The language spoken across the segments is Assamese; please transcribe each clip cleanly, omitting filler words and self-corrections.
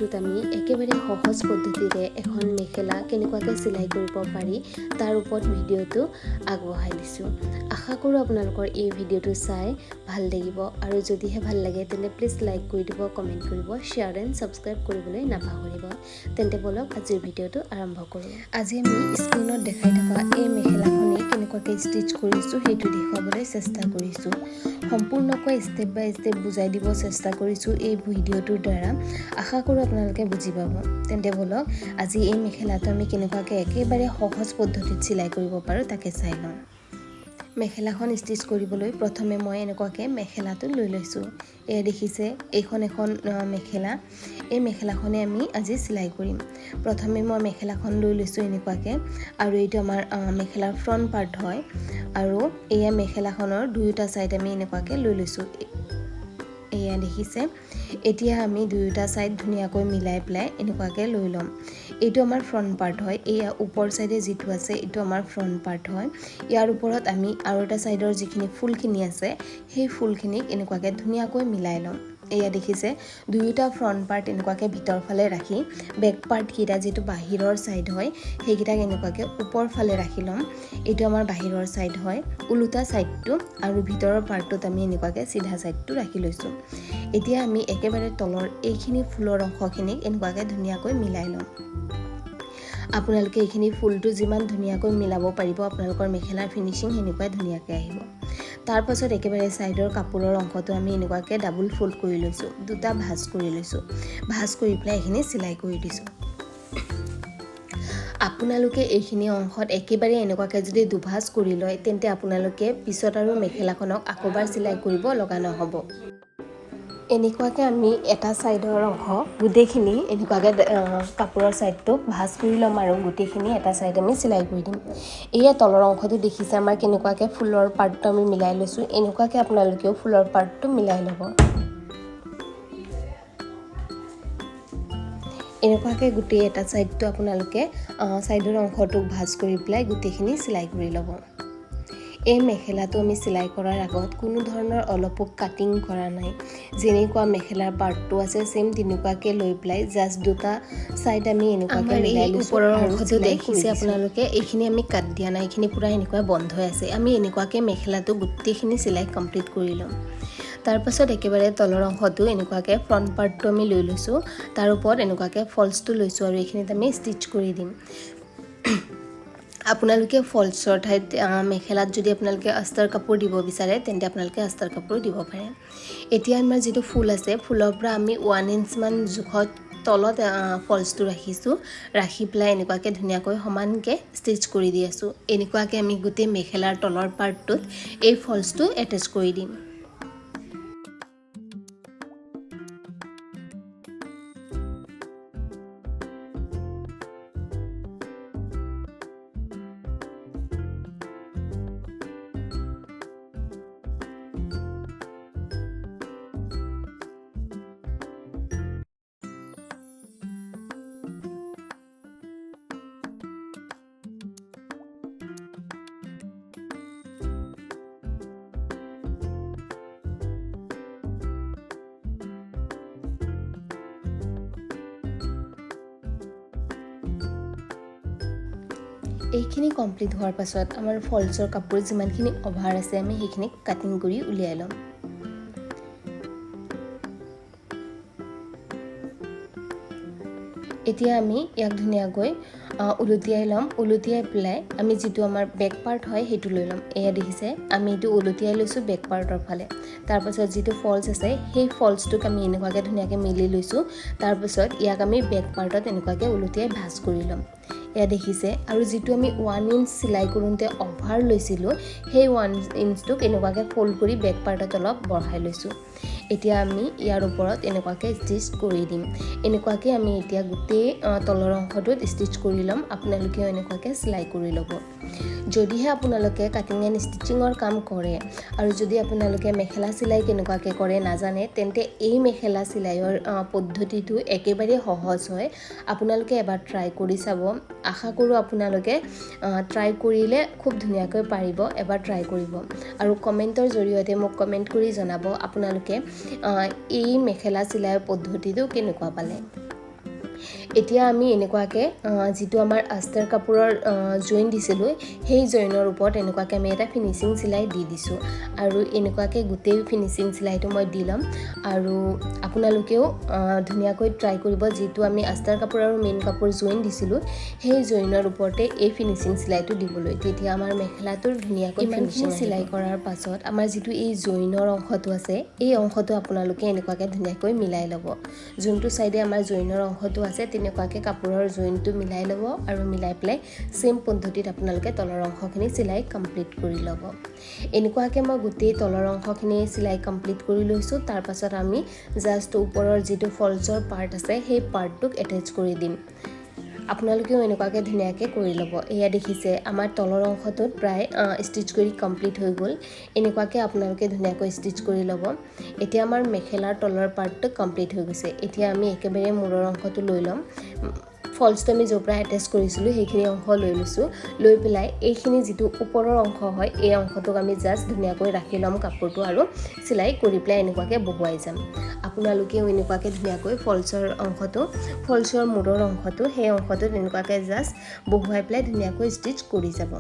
ভিডিঅ'টোত আমি একেবাৰে সহজ পদ্ধতিৰে এখন মেখেলা কেনেকুৱাকৈ চিলাই কৰিব পাৰি তাৰ ওপৰত ভিডিঅ'টো আগবঢ়াই দিছোঁ। আশা কৰোঁ আপোনালোকৰ এই ভিডিঅ'টো চাই ভাল লাগিব আৰু যদিহে ভাল লাগে তেন্তে প্লিজ লাইক কৰি দিব, কমেণ্ট কৰিব, শ্বেয়াৰ এণ্ড ছাবস্ক্ৰাইব কৰিবলৈ নাপাহৰিব। তেন্তে বলক আজিৰ ভিডিঅ'টো আৰম্ভ কৰোঁ। আজি আমি স্ক্ৰীনত দেখাই থকা এই মেখেলাখনি কেনেকুৱাকৈ ষ্টিচ কৰিছোঁ সেইটো দেখুৱাবলৈ চেষ্টা কৰিছোঁ। সম্পূৰ্ণকৈ ষ্টেপ বাই ষ্টেপ বুজাই দিব চেষ্টা কৰিছোঁ এই ভিডিঅ'টোৰ দ্বাৰা। আশা কৰোঁ আপোনালোকে বুজি পাব। তেন্তে বলক আজি এই মেখেলাটো আমি কেনেকুৱাকৈ একেবাৰে সহজ পদ্ধতিত চিলাই কৰিব পাৰোঁ তাকে চাই লওঁ। মেখেলাখন ষ্টিচ কৰিবলৈ প্ৰথমে মই এনেকুৱাকৈ মেখেলাটো লৈ লৈছোঁ। এয়া দেখিছে এইখন এখন মেখেলা। এই মেখেলাখনে আমি আজি চিলাই কৰিম। প্ৰথমে মই মেখেলাখন লৈ লৈছোঁ এনেকুৱাকৈ, আৰু এইটো আমাৰ মেখেলাৰ ফ্ৰণ্ট পাৰ্ট হয়। আৰু এয়া মেখেলাখনৰ দুয়োটা ছাইড আমি এনেকুৱাকৈ লৈ লৈছোঁ। এয়া দেখিছে। এতিয়া আমি দুয়োটা ছাইড ধুনীয়াকৈ মিলাই পেলাই এনেকুৱাকৈ লৈ ল'ম। এইটো আমাৰ ফ্ৰণ্ট পাৰ্ট হয়। এয়া ওপৰ ছাইডে যিটো আছে এইটো আমাৰ ফ্ৰণ্ট পাৰ্ট হয়। ইয়াৰ ওপৰত আমি আৰু এটা ছাইডৰ যিখিনি ফুলখিনি আছে সেই ফুলখিনিক এনেকুৱাকৈ ধুনীয়াকৈ মিলাই ল'ম। এয়া দেখিছে দুয়োটা ফ্ৰণ্ট পাৰ্ট এনেকুৱাকৈ ভিতৰ ফালে ৰাখি বেক পাৰ্টকেইটা যিটো বাহিৰৰ ছাইড হয় সেইকেইটাক এনেকুৱাকৈ ওপৰ ফালে ৰাখি ল'ম। এইটো আমাৰ বাহিৰৰ ছাইড হয়, ওলোটা ছাইডটো, আৰু ভিতৰৰ পাৰ্টটোত আমি এনেকুৱাকৈ চিধা ছাইডটো ৰাখি লৈছোঁ। এতিয়া আমি একেবাৰে তলৰ এইখিনি ফুলৰ অংশখিনিক এনেকুৱাকৈ ধুনীয়াকৈ মিলাই ল'ম। আপোনালোকে এইখিনি ফুলটো যিমান ধুনীয়াকৈ মিলাব পাৰিব আপোনালোকৰ মেখেলাৰ ফিনিচিং সেনেকুৱাই ধুনীয়াকৈ আহিব। তাৰ পাছত একেবাৰে ছাইডৰ কাপোৰৰ অংশটো আমি এনেকুৱাকৈ ডাবল ফল্ড কৰি লৈছোঁ, দুটা ভাঁজ কৰি লৈছোঁ। ভাঁজ কৰি পেলাই এইখিনি চিলাই কৰি দিছোঁ। আপোনালোকে এইখিনি অংশত একেবাৰে এনেকুৱাকৈ যদি দুভাঁজ কৰি লয় তেন্তে আপোনালোকে পিছত আৰু মেখেলাখনক আকৌবাৰ চিলাই কৰিব লগা নহ'ব। এনেকুৱাকৈ আমি এটা ছাইডৰ অংশ গোটেইখিনি এনেকুৱাকৈ কাপোৰৰ ছাইডটো ভাঁজ কৰি ল'ম আৰু গোটেইখিনি এটা ছাইড আমি চিলাই কৰি দিম। এয়া তলৰ অংশটো দেখিছে আমাৰ কেনেকুৱাকৈ ফুলৰ পাৰ্টটো আমি মিলাই লৈছোঁ। এনেকুৱাকৈ আপোনালোকেও ফুলৰ পাৰ্টটো মিলাই ল'ব। এনেকুৱাকৈ গোটেই এটা ছাইডটো আপোনালোকে ছাইডৰ অংশটোক ভাঁজ কৰি পেলাই গোটেইখিনি চিলাই কৰি ল'ব। এই মেখেলাটো আমি চিলাই কৰাৰ আগত কোনো ধৰণৰ অলপো কাটিং কৰা নাই। যেনেকুৱা মেখেলাৰ পাৰ্টটো আছে ছেম তেনেকুৱাকৈ লৈ পেলাই জাষ্ট দুটা ছাইড আমি এনেকুৱাকৈ মিলাই লৈছোঁ। ওপৰৰ অংশটো দেখিছে আপোনালোকে, এইখিনি আমি কাট দিয়া নাই, এইখিনি পূৰা এনেকুৱা বন্ধ হৈ আছে। আমি এনেকুৱাকৈ মেখেলাটো গোটেইখিনি চিলাই কমপ্লিট কৰি ল'ম। তাৰপাছত একেবাৰে তলৰ অংশটো এনেকুৱাকৈ ফ্ৰণ্ট পাৰ্টটো আমি লৈ লৈছোঁ, তাৰ ওপৰত এনেকুৱাকৈ ফল্চটো লৈছোঁ আৰু এইখিনিত আমি ষ্টিচ কৰি দিম। আপোনালোকে ফল্চৰ ঠাইত মেখেলাত যদি আপোনালোকে আস্তাৰ কাপোৰ দিব বিচাৰে তেন্তে আপোনালোকে আস্তাৰ কাপোৰ দিব পাৰে। এতিয়া আমাৰ যিটো ফুল আছে ফুলৰ পৰা আমি 1 ইঞ্চমান জোখত তলত ফল্চটো ৰাখিছোঁ। ৰাখি পেলাই এনেকুৱাকৈ ধুনীয়াকৈ সমানকৈ ষ্টিচ কৰি দি আছোঁ। এনেকুৱাকৈ আমি গোটেই মেখেলাৰ তলৰ পাৰ্টটোত এই ফল্চটো এটেচ কৰি দিম। এইখিনি কমপ্লিট হোৱাৰ পাছত আমাৰ ফল্চৰ কাপোৰ যিমানখিনি অভাৰ আছে আমি সেইখিনি কাটিং কৰি উলিয়াই ল'ম। এতিয়া আমি ইয়াক ধুনীয়াকৈ ওলটিয়াই ল'ম। ওলটিয়াই পেলাই আমি যিটো আমাৰ বেক পাৰ্ট হয় সেইটো লৈ ল'ম। এয়া দেখিছে আমি এইটো ওলটিয়াই লৈছোঁ বেক পাৰ্টৰ ফালে। তাৰপাছত যিটো ফল্চ আছে সেই ফল্চটোক আমি এনেকুৱাকৈ ধুনীয়াকৈ মিলি লৈছোঁ। তাৰপাছত ইয়াক আমি বেক পাৰ্টত এনেকুৱাকৈ ওলটিয়াই ভাঁজ কৰি ল'ম। এয়া দেখিছে, আৰু যিটো আমি 1 ইঞ্চ চিলাই কৰোঁতে অভাৰ লৈছিলোঁ সেই 1 ইঞ্চটোক এনেকুৱাকৈ ফল্ড কৰি বেক পাৰ্টত অলপ বঢ়াই লৈছোঁ। এতিয়া আমি ইয়াৰ ওপৰত এনেকুৱাকৈ ষ্টিচ কৰি দিম। এনেকুৱাকৈ আমি এতিয়া গোটেই তলৰ অংশটোত ষ্টিচ কৰি ল'ম। আপোনালোকেও এনেকুৱাকৈ চিলাই কৰি ল'ব। যদিহে আপোনালোকে কাটিং এণ্ড ষ্টিচিঙৰ কাম কৰে আৰু যদি আপোনালোকে মেখেলা চিলাই কেনেকুৱাকৈ কৰে নাজানে তেন্তে এই মেখেলা চিলাইৰ পদ্ধতিটো একেবাৰে সহজ হয়। আপোনালোকে এবাৰ ট্ৰাই কৰি চাব। আশা কৰোঁ আপোনালোকে ট্ৰাই কৰিলে খুব ধুনীয়াকৈ পাৰিব। এবাৰ ট্ৰাই কৰিব আৰু কমেণ্টৰ জৰিয়তে মোক কমেণ্ট কৰি জনাব আপোনালোকে এই মেখেলা চিলাইৰ পদ্ধতিটো কেনেকুৱা পালে। এতিয়া আমি এনেকুৱাকৈ যিটো আমাৰ আস্তাৰ কাপোৰৰ জইন দিছিলোঁ সেই জইনৰ ওপৰত এনেকুৱাকৈ আমি এটা ফিনিচিং চিলাই দি দিছোঁ আৰু এনেকুৱাকৈ গোটেই ফিনিচিং চিলাইটো মই দি ল'ম আৰু আপোনালোকেও ধুনীয়াকৈ ট্ৰাই কৰিব যিটো আমি আস্তাৰ কাপোৰ আৰু মেইন কাপোৰ জইন দিছিলোঁ সেই জইনৰ ওপৰতে এই ফিনিচিং চিলাইটো দিবলৈ তেতিয়া আমাৰ মেখেলাটোৰ ধুনীয়াকৈ ফিনিচিং চিলাই কৰাৰ পাছত আমাৰ যিটো এই জইনৰ অংশটো আছে এই অংশটো আপোনালোকে এনেকুৱাকৈ ধুনীয়াকৈ মিলাই ল'ব যোনটো সাইডে আমাৰ জইনৰ অংশটো আছে তেনেকুৱাকৈ কাপোৰৰ জইনটো মিলাই ল'ব আৰু মিলাই পেলাই সেম পদ্ধতিত আপোনালোকে তলৰ অংশখিনি চিলাই কমপ্লিট কৰি ল'ব এনেকুৱাকৈ মই গোটেই তলৰ অংশখিনি চিলাই কমপ্লিট কৰি লৈছোঁ তাৰ পাছত আমি জাস্ট ওপৰৰ যিটো ফলছৰ পাৰ্ট আছে সেই পাৰ্টটোক এটাচ কৰি দিম আপোনালোকেও এনেকুৱাকৈ ধুনীয়াকৈ কৰি ল'ব এয়া দেখিছে আমাৰ তলৰ অংশটোত প্ৰায় ষ্টিচ কৰি কমপ্লিট হৈ গ'ল এনেকুৱাকৈ আপোনালোকে ধুনীয়াকৈ ষ্টিচ কৰি ল'ব এতিয়া আমাৰ মেখেলাৰ তলৰ পাৰ্টটো কমপ্লিট হৈ গৈছে এতিয়া আমি একেবাৰে মূৰৰ অংশটো লৈ ল'ম ফলছটো আমি য'ৰ পৰা এটাচ কৰিছিলোঁ সেইখিনি অংশ লৈ লৈছোঁ লৈ পেলাই এইখিনি যিটো ওপৰৰ অংশ হয় এই অংশটোক আমি জাষ্ট ধুনীয়াকৈ ৰাখি ল'ম কাপোৰটো আৰু চিলাই কৰি পেলাই এনেকুৱাকৈ বহুৱাই যাম আপোনালোকেও এনেকুৱাকৈ ধুনীয়াকৈ ফলছৰ মূৰৰ অংশটো সেই অংশটোত এনেকুৱাকৈ জাষ্ট বহুৱাই পেলাই ধুনীয়াকৈ ষ্টিচ কৰি যাব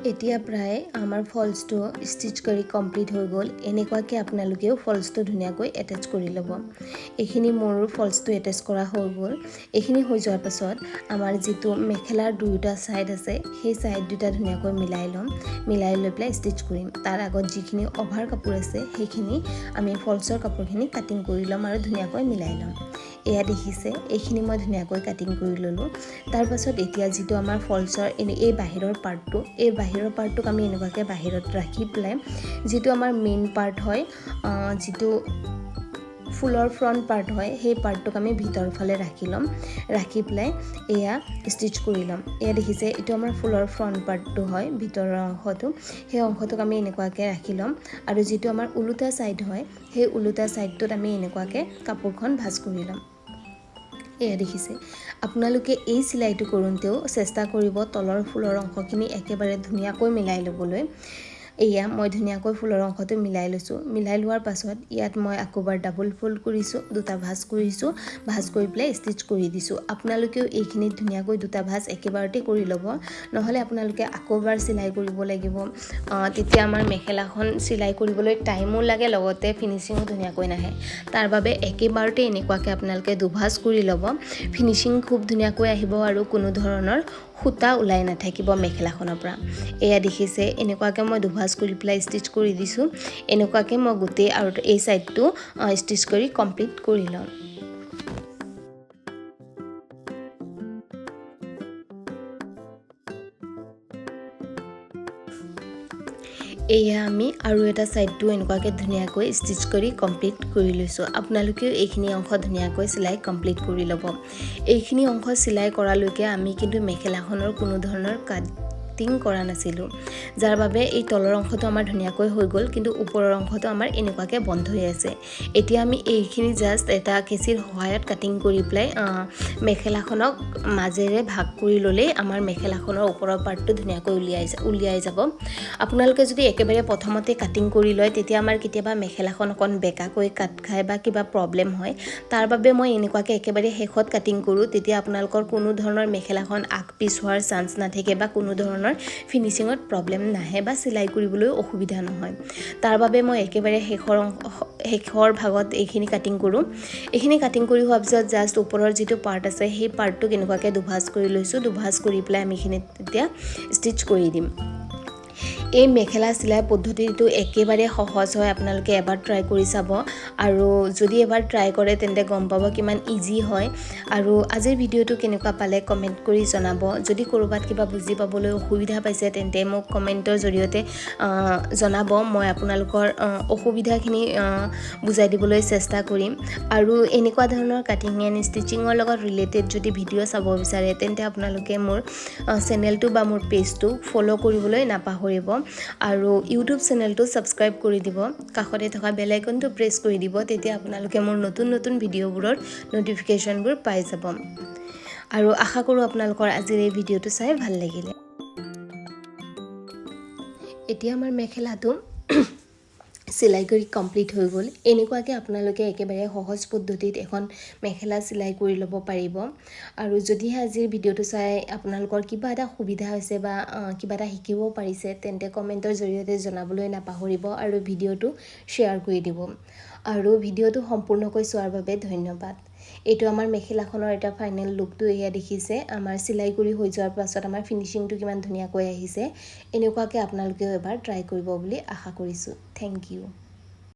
এতিয়া প্ৰায় আমাৰ ফলছটো ষ্টিচ কৰি কমপ্লিট হৈ গ'ল এনেকুৱাকৈ আপোনালোকেও ফলছটো ধুনীয়াকৈ এটাচ কৰি ল'ব এইখিনি মোৰ ফলছটো এটাচ কৰা হৈ গ'ল এইখিনি হৈ যোৱাৰ পাছত আমাৰ যিটো মেখেলাৰ দুয়োটা সাইড আছে সেই সাইড দুটা ধুনীয়াকৈ মিলাই ল'ম মিলাই লৈ পেলাই ষ্টিচ কৰিম তাৰ আগত যিখিনি অভাৰ কাপোৰ আছে সেইখিনি আমি ফলছৰ কাপোৰখিনি কাটিং কৰি ল'ম আৰু ধুনীয়াকৈ মিলাই ল'ম এয়া দেখিছে এইখিনি মই ধুনীয়াকৈ কাটিং কৰি ল'লোঁ তাৰ পাছত এতিয়া যিটো আমাৰ ফলছৰ এই বাহিৰৰ পাৰ্টটোক আমি এনেকুৱাকৈ বাহিৰত ৰাখি পেলাই যিটো আমাৰ মেইন পাৰ্ট হয় যিটো ফুলৰ ফ্ৰণ্ট পাৰ্ট হয় সেই পাৰ্টটোক আমি ভিতৰ ফালে ৰাখি ল'ম ৰাখি পেলাই এয়া ষ্টিচ কৰি ল'ম এয়া দেখিছে এইটো আমাৰ ফুলৰ ফ্ৰণ্ট পাৰ্টটো হয় ভিতৰৰ অংশটো সেই অংশটোক আমি এনেকুৱাকৈ ৰাখি ল'ম আৰু যিটো আমাৰ ওলোটা ছাইড হয় সেই ওলোটা ছাইডটোত আমি এনেকুৱাকৈ কাপোৰখন ভাঁজ কৰি ল'ম এয়া দেখিছে আপোনালোকে এই চিলাইটো কৰোঁতেও চেষ্টা কৰিব তলৰ ফুলৰ অংশখিনি একেবাৰে ধুনীয়াকৈ মিলাই ল'বলৈ এয়া মই ধুনীয়াকৈ ফুলৰ অংশটো মিলাই লৈছোঁ মিলাই লোৱাৰ পাছত ইয়াত মই আকৌবাৰ ডাবল ফোল্ড কৰিছোঁ দুটা ভাঁজ কৰিছোঁ ভাঁজ কৰি পেলাই ষ্টিচ কৰি দিছোঁ আপোনালোকেও এইখিনিত ধুনীয়াকৈ দুটা ভাঁজ একেবাৰতে কৰি ল'ব নহ'লে আপোনালোকে আকৌবাৰ চিলাই কৰিব লাগিব তেতিয়া আমাৰ মেখেলাখন চিলাই কৰিবলৈ টাইমো লাগে লগতে ফিনিচিঙো ধুনীয়াকৈ নাহে তাৰ বাবে একেবাৰতে এনেকুৱাকৈ আপোনালোকে দুভাঁজ কৰি ল'ব ফিনিচিং খুব ধুনীয়াকৈ আহিব আৰু কোনো ধৰণৰ সূতা ওলাই নাথাকিব মেখেলাখনৰ পৰা এয়া দেখিছে এনেকুৱাকৈ মই দুভাঁজ কৰি পেলাই ষ্টিচ কৰি দিছোঁ এনেকুৱাকৈ মই গোটেই আৰু এই সাইডটো ষ্টিচ কৰি কমপ্লিট কৰি ল'ম এয়া আমি আৰু এটা সাইডটো এনেকুৱাকৈ ধুনীয়াকৈ ষ্টিচ কৰি কমপ্লিট কৰি লৈছোঁ আপোনালোকেও এইখিনি অংশ ধুনীয়াকৈ চিলাই কমপ্লিট কৰি ল'ব এইখিনি অংশ চিলাই কৰালৈকে আমি কিন্তু মেখেলাখনৰ কোনো ধৰণৰ কাটিং কৰা নাছিলোঁ যাৰ বাবে এই তলৰ অংশটো আমাৰ ধুনীয়াকৈ হৈ গ'ল কিন্তু ওপৰৰ অংশটো আমাৰ এনেকুৱাকৈ বন্ধ হৈ আছে এতিয়া আমি এইখিনি জাষ্ট এটা কেঁচিৰ সহায়ত কাটিং কৰি পেলাই মেখেলাখনক মাজেৰে ভাগ কৰি ল'লেই আমাৰ মেখেলাখনৰ ওপৰৰ পাৰ্টটো ধুনীয়াকৈ উলিয়াই যাব আপোনালোকে যদি একেবাৰে প্ৰথমতে কাটিং কৰি লয় তেতিয়া আমাৰ কেতিয়াবা মেখেলাখন অকণ বেকাকৈ কাট খায় বা কিবা প্ৰব্লেম হয় তাৰ বাবে মই এনেকুৱাকৈ একেবাৰে শেষত কাটিং কৰোঁ তেতিয়া আপোনালোকৰ কোনো ধৰণৰ মেখেলাখন আগ পিছ হোৱাৰ চান্স নাথাকে বা কোনো ধৰণৰ ফিনিচিঙত প্ৰব্লেম নাহে বা চিলাই কৰিবলৈ অসুবিধা নহয় তাৰ বাবে মই একেবাৰে শেষৰ ভাগত এইখিনি কাটিং কৰোঁ এইখিনি কাটিং কৰি হোৱাৰ পিছত জাষ্ট ওপৰৰ যিটো পাৰ্ট আছে সেই পাৰ্টটোক এনেকুৱাকৈ দুভাঁজ কৰি লৈছোঁ দুভাঁজ কৰি পেলাই আমি এইখিনিত এতিয়া ষ্টিচ কৰি দিম এই মেখেলা চিলাই পদ্ধতিটো একেবাৰে সহজ হয় আপোনালোকে এবাৰ ট্ৰাই কৰি চাব আৰু যদি এবাৰ ট্ৰাই কৰে তেন্তে গম পাব কিমান ইজি হয় আৰু আজিৰ ভিডিঅ'টো কেনেকুৱা পালে কমেন্ট কৰি জনাব যদি কৰবাত কিবা বুজি পাবলৈ অসুবিধা পাইছে তেন্তে মোক কমেন্টৰ জৰিয়তে জনাব মই আপোনালোকৰ অসুবিধাখিনি বুজাই দিবলৈ চেষ্টা কৰিম আৰু এনেকুৱা ধৰণৰ কাটিং এণ্ড ষ্টিচিঙৰ লগত ৰিলেটেড যদি ভিডিঅ' চাব বিচাৰে তেন্তে আপোনালোকে মোৰ চেনেলটো বা মোৰ পেজটো ফলো কৰিবলৈ নাপাহৰিব আৰু ইউটিউব চেনেলটো সাবস্ক্ৰাইব কৰি দিব কাষতে থকা বেল আইকনটো প্ৰেছ কৰি দিব তেতিয়া আপোনালোকে মোৰ নতুন নতুন ভিডিঅ'বোৰৰ নটিফিকেশনবোৰ পাই যাব আৰু আশা কৰো আপোনালোকৰ আজিৰ এই ভিডিঅ'টো চাই ভাল লাগিলে এতিয়া আমাৰ মেখেলাটো সিলাই কৰি কমপ্লিট হৈ গ'ল এনেকুৱাকে আপোনালোকে একেবাৰে সহজ পদ্ধতিত এখন মেখেলা সিলাই কৰি ল'ব পাৰিব আৰু যদি আজিৰ ভিডিঅ'টো চাই আপোনালোকৰ কিবা এটা সুবিধা হৈছে বা কিবা এটা শিকিব পাৰিছে তেন্তে কমেন্টৰ জৰিয়তে জনাবলৈ নাপাহৰিব আৰু ভিডিঅ'টো শ্বেয়াৰ কৰি দিব আৰু ভিডিঅ'টো সম্পূৰ্ণকৈ চোৱাৰ বাবে ধন্যবাদ এইটো আমাৰ মেখেলাখনৰ এটা ফাইনেল লুকটো এয়া দেখিছে আমাৰ সিলাই কৰি হৈ যোৱাৰ পাছত আমাৰ ফিনিশিংটো কিমান ধুনীয়াকৈ আহিছে এনেকুৱাকে আপোনালোকেও এবাৰ ট্ৰাই কৰিব বুলি আশা কৰিছো থ্যাংক ইউ